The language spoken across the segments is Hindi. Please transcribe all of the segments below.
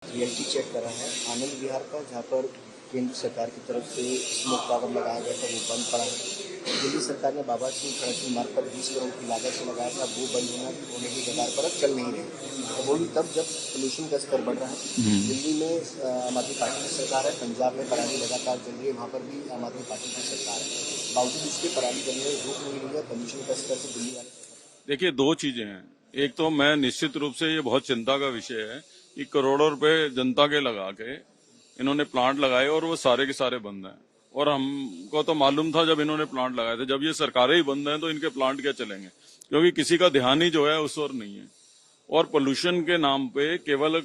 रियलिटी चेक करा है आनंद विहार का, जहाँ पर केंद्र सरकार की तरफ से स्मोक टावर लगाया गया था, वो बंद पड़ा है। दिल्ली सरकार ने बाबा सिंह सड़क मार्ग पर 20 करोड़ की लागत से लगाया था, वो बंद होने की कगार पर अब चल नहीं रहे। वो भी तब जब पोल्यूशन का स्तर बढ़ रहा है। दिल्ली में आम आदमी पार्टी की सरकार है, पंजाब में पराली लगातार चल रही है, वहाँ पर भी आम आदमी पार्टी की सरकार है। बावजूद इसके पराली जलने रोक नहीं रही है, पोल्यूशन का स्तर से दिल्ली वाले। देखिए, दो चीजें हैं। एक तो मैं निश्चित रूप से ये बहुत चिंता का विषय है कि करोड़ों रुपए जनता के लगा के इन्होंने प्लांट लगाए और वो सारे के सारे बंद हैं। और हमको तो मालूम था जब इन्होंने प्लांट लगाए थे, जब ये सरकारें ही बंद हैं तो इनके प्लांट क्या चलेंगे, क्योंकि किसी का ध्यान ही जो है उस ओर नहीं है। और पोल्यूशन के नाम पे केवल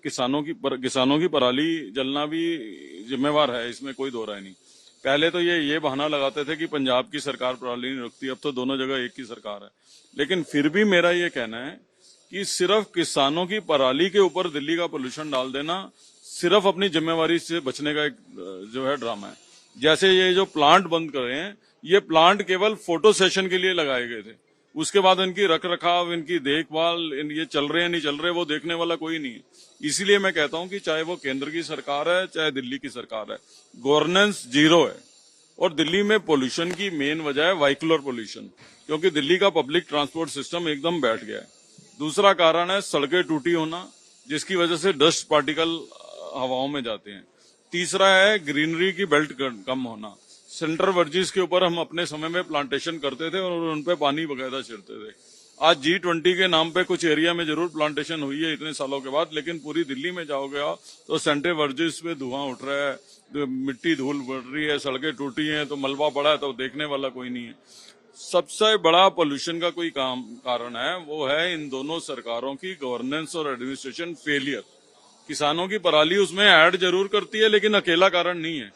किसानों की पराली जलना भी जिम्मेवार है, इसमें कोई दो राय नहीं। पहले तो ये बहाना लगाते थे कि पंजाब की सरकार पराली नहीं रोकती, अब तो दोनों जगह एक ही सरकार है। लेकिन फिर भी मेरा ये कहना है कि सिर्फ किसानों की पराली के ऊपर दिल्ली का पोल्यूशन डाल देना सिर्फ अपनी जिम्मेवारी से बचने का एक जो है ड्रामा है। जैसे ये जो प्लांट बंद कर रहे हैं, ये प्लांट केवल फोटो सेशन के लिए लगाए गए थे। उसके बाद इनकी रख रखाव, इनकी देखभाल, ये चल रहे हैं नहीं चल रहे, वो देखने वाला कोई नहीं है। इसीलिए मैं कहता हूं कि चाहे वो केंद्र की सरकार है चाहे दिल्ली की सरकार है, गवर्नेंस जीरो है। और दिल्ली में पोल्यूशन की मेन वजह है व्हीकुलर पोल्यूशन, क्योंकि दिल्ली का पब्लिक ट्रांसपोर्ट सिस्टम एकदम बैठ गया है। दूसरा कारण है सड़कें टूटी होना, जिसकी वजह से डस्ट पार्टिकल हवाओं में जाते हैं। तीसरा है ग्रीनरी की बेल्ट कम होना। सेंट्रल वर्जिस के ऊपर हम अपने समय में प्लांटेशन करते थे और उन पे पानी बकायदा छिड़ते थे। आज G20 के नाम पे कुछ एरिया में जरूर प्लांटेशन हुई है इतने सालों के बाद, लेकिन पूरी दिल्ली में जाओगे आप तो सेंट्रल वर्जिस पे धुआं उठ रहा है, तो मिट्टी धूल बढ़ रही है, सड़कें टूटी हैं, तो मलबा पड़ा है, तो देखने वाला कोई नहीं है। सबसे बड़ा पोल्यूशन का कोई कारण है, वो है इन दोनों सरकारों की गवर्नेंस और एडमिनिस्ट्रेशन फेलियर। किसानों की पराली उसमें ऐड जरूर करती है, लेकिन अकेला कारण नहीं है।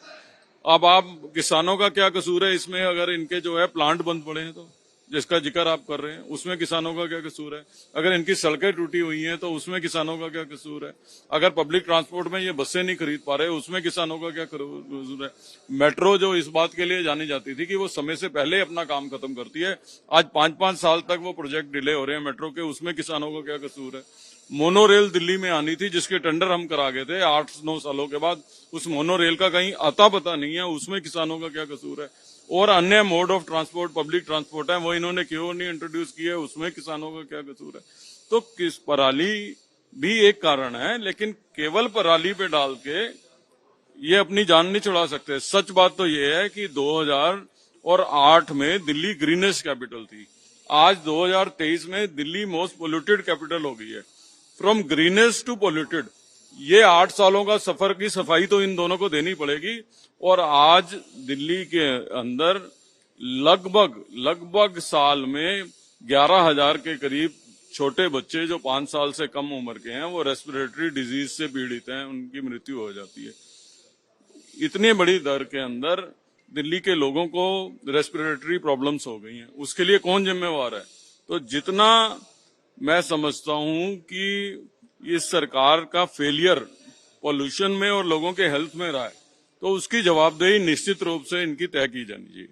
अब आप किसानों का क्या कसूर है इसमें, अगर इनके जो है प्लांट बंद पड़े हैं, तो जिसका जिक्र आप कर रहे हैं उसमें किसानों का क्या कसूर है? अगर इनकी सड़कें टूटी हुई हैं तो उसमें किसानों का क्या कसूर है? अगर पब्लिक ट्रांसपोर्ट में ये बसें नहीं खरीद पा रहे, उसमें किसानों का क्या कसूर है? मेट्रो जो इस बात के लिए जानी जाती थी कि वो समय से पहले अपना काम खत्म करती है, आज 5-5 साल तक वो प्रोजेक्ट डिले हो रहे हैं मेट्रो के, उसमें किसानों का क्या कसूर है? मोनो रेल दिल्ली में आनी थी, जिसके टेंडर हम करा गए थे 8-9 सालों के बाद, उस मोनो रेल का कहीं आता पता नहीं है, उसमें किसानों का क्या कसूर है? और अन्य mode of transport, public transport है, वो इन्होंने क्यों नहीं इंट्रोड्यूस किए, उसमें किसानों का क्या कसूर है? तो पराली भी एक कारण है, लेकिन केवल पराली पे डाल के ये अपनी जान नहीं छुड़ा सकते। सच बात तो ये है कि 2008 में दिल्ली ग्रीनेस्ट कैपिटल थी, आज 2023 में दिल्ली मोस्ट पोल्यूटेड कैपिटल हो गई है। फ्रॉम ग्रीनेस्ट टू पोल्यूटेड, ये 8 सालों का सफर की सफाई तो इन दोनों को देनी पड़ेगी। और आज दिल्ली के अंदर लगभग साल में 11,000 के करीब छोटे बच्चे जो 5 साल से कम उम्र के हैं, वो रेस्पिरेटरी डिजीज से पीड़ित हैं, उनकी मृत्यु हो जाती है। इतनी बड़ी दर के अंदर दिल्ली के लोगों को रेस्पिरेटरी प्रॉब्लम्स हो गई हैं, उसके लिए कौन जिम्मेवार है? तो जितना मैं समझता हूं कि इस सरकार का फेलियर पॉल्यूशन में और लोगों के हेल्थ में रहा है, तो उसकी जवाबदेही निश्चित रूप से इनकी तय की जानी चाहिए।